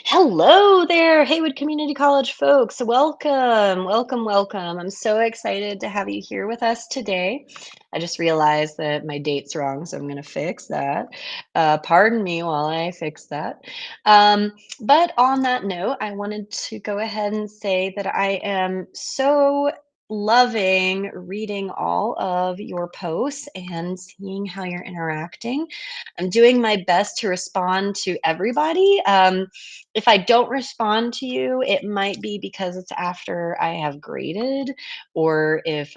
Hello there, Haywood Community College folks. Welcome, welcome, welcome. I'm so excited to have you here with us today. I just realized that my date's wrong, so I'm going to fix that. Pardon me while I fix that. Um, but on that note, I wanted to go ahead and say that I am so loving reading all of your posts and seeing how you're interacting. I'm doing my best to respond to everybody. If I don't respond to you, it might be because it's after I have graded or if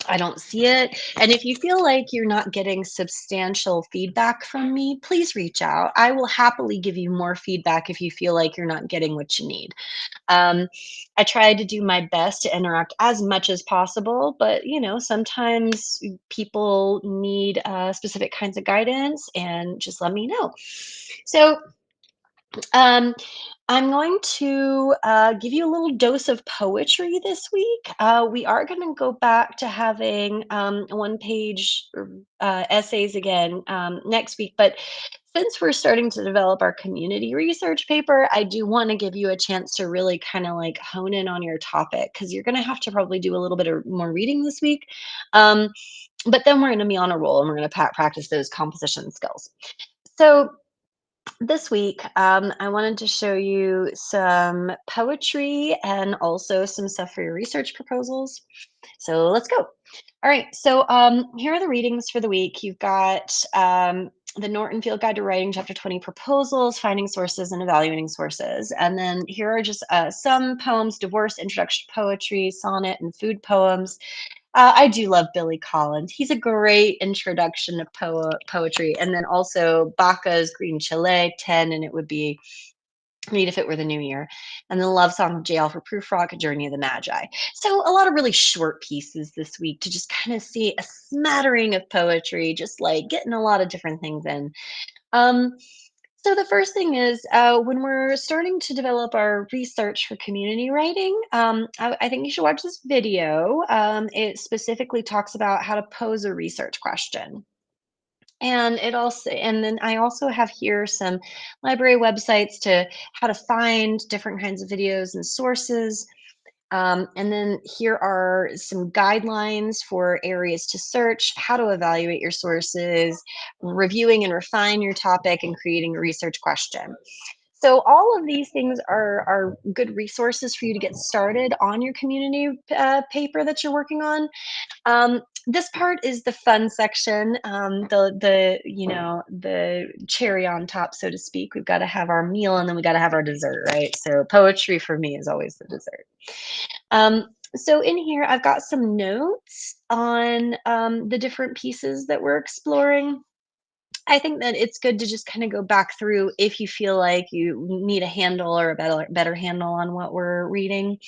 I don't see it. And if you feel like you're not getting substantial feedback from me, please reach out. I will happily give you more feedback if you feel like you're not getting what you need. Um, I try to do my best to interact as much as possible, but sometimes people need specific kinds of guidance, and just let me know. So, um, I'm going to give you a little dose of poetry this week. We are going to go back to having one page essays again next week. But since we're starting to develop our community research paper, I do want to give you a chance to really kind of like hone in on your topic because you're going to have to probably do a little bit of more reading this week. Um, but then we're going to be on a roll and we're going to practice those composition skills. So, this week, I wanted to show you some poetry and also some stuff for your research proposals. So let's go. All right. So here are the readings for the week. You've got the Norton Field Guide to Writing, Chapter 20, Proposals, Finding Sources, and Evaluating Sources. And then here are just some poems: Divorce, Introduction to Poetry, Sonnet, and Food Poems. I do love Billy Collins. He's a great introduction to poetry. And then also Baca's Green Chile, 10, and it would be Read If It Were the New Year. And then Love Song of J. Alfred Prufrock, A Journey of the Magi. So a lot of really short pieces this week to just kind of see a smattering of poetry, just like getting a lot of different things in. Um, so the first thing is when we're starting to develop our research for community writing, I think you should watch this video. It specifically talks about how to pose a research question. And then I also have here some library websites to how to find different kinds of videos and sources. And then here are some guidelines for areas to search, how to evaluate your sources, reviewing and refine your topic, and creating a research question. So all of these things are good resources for you to get started on your community paper that you're working on. This part is the fun section, the cherry on top, so to speak. We've got to have our meal and then we got to have our dessert, right? So poetry for me is always the dessert. So in here, I've got some notes on the different pieces that we're exploring. I think that it's good to just kind of go back through if you feel like you need a handle or a better handle on what we're reading.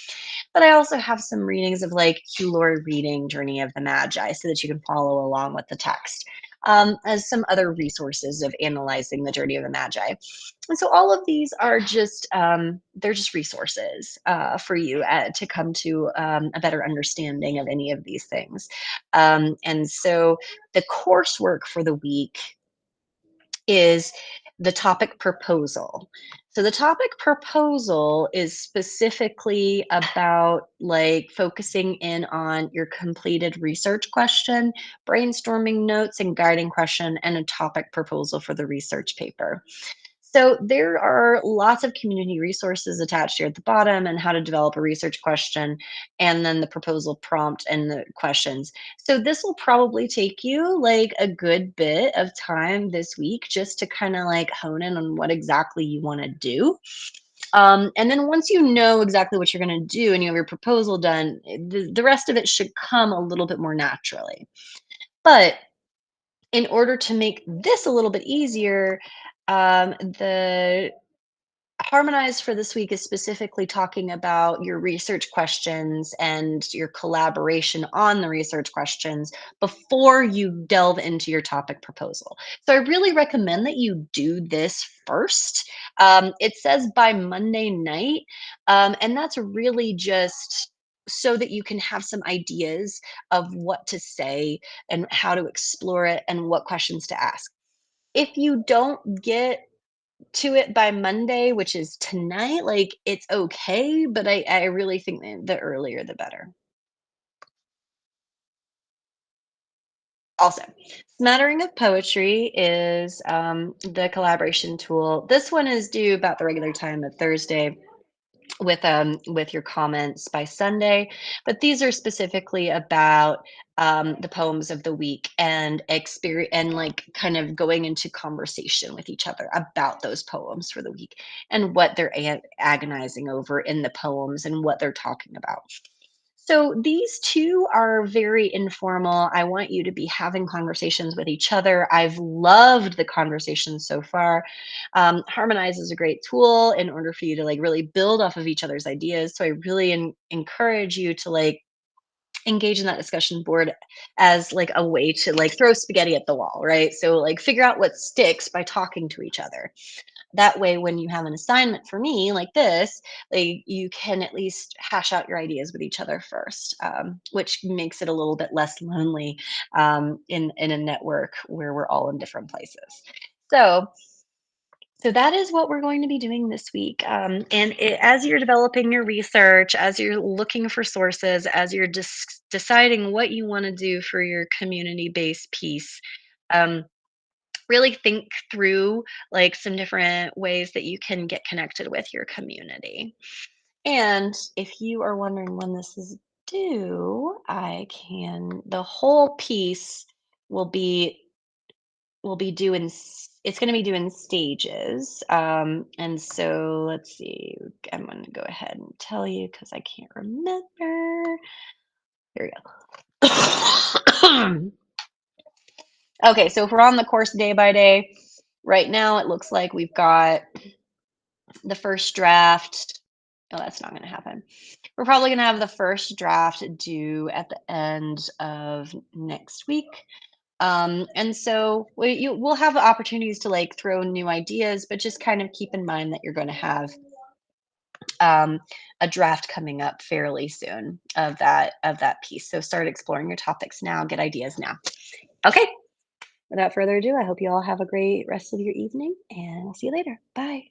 But I also have some readings of like Hugh Laurie reading Journey of the Magi so that you can follow along with the text. As some other resources of analyzing the journey of the Magi. And so all of these are just they're just resources for you to come to a better understanding of any of these things. And so the coursework for the week is the topic proposal. So the topic proposal is specifically about like focusing in on your completed research question, brainstorming notes and guiding question, and a topic proposal for the research paper. So there are lots of community resources attached here at the bottom and how to develop a research question and then the proposal prompt and the questions. So this will probably take you like a good bit of time this week just to kind of like hone in on what exactly you want to do. And then once you know exactly what you're going to do and you have your proposal done, the rest of it should come a little bit more naturally. But in order to make this a little bit easier, the Harmonized for this week is specifically talking about your research questions and your collaboration on the research questions before you delve into your topic proposal. So I really recommend that you do this first. It says by Monday night, and that's really just so that you can have some ideas of what to say and how to explore it and what questions to ask. If you don't get to it by Monday, which is tonight, like, it's okay, but I really think that the earlier the better. Also, Smattering of Poetry is, the collaboration tool. This one is due about the regular time of Thursday with your comments by Sunday. But these are specifically about the poems of the week and experience and like kind of going into conversation with each other about those poems for the week and what they're agonizing over in the poems and what they're talking about. So these two are very informal. I want you to be having conversations with each other. I've loved the conversation so far. Harmonize is a great tool in order for you to like really build off of each other's ideas. So I really encourage you to like engage in that discussion board as like a way to like throw spaghetti at the wall, right? So like figure out what sticks by talking to each other. That way, when you have an assignment for me like this, like you can at least hash out your ideas with each other first, which makes it a little bit less lonely in a network where we're all in different places. So, so that is what we're going to be doing this week. As you're developing your research, as you're looking for sources, as you're deciding what you want to do for your community-based piece, um, really think through like some different ways that you can get connected with your community. And if you are wondering when this is due, the whole piece will be due it's going to be due in stages. And so let's see, I'm going to go ahead and tell you because I can't remember. Here we go. Okay, so if we're on the course day by day, right now it looks like we've got the first draft. Oh, that's not going to happen. We're probably going to have the first draft due at the end of next week. And so we'll have opportunities to like throw new ideas, but just kind of keep in mind that you're going to have um, a draft coming up fairly soon of that piece. So start exploring your topics now, get ideas now. Okay. Without further ado, I hope you all have a great rest of your evening, and I'll see you later. Bye.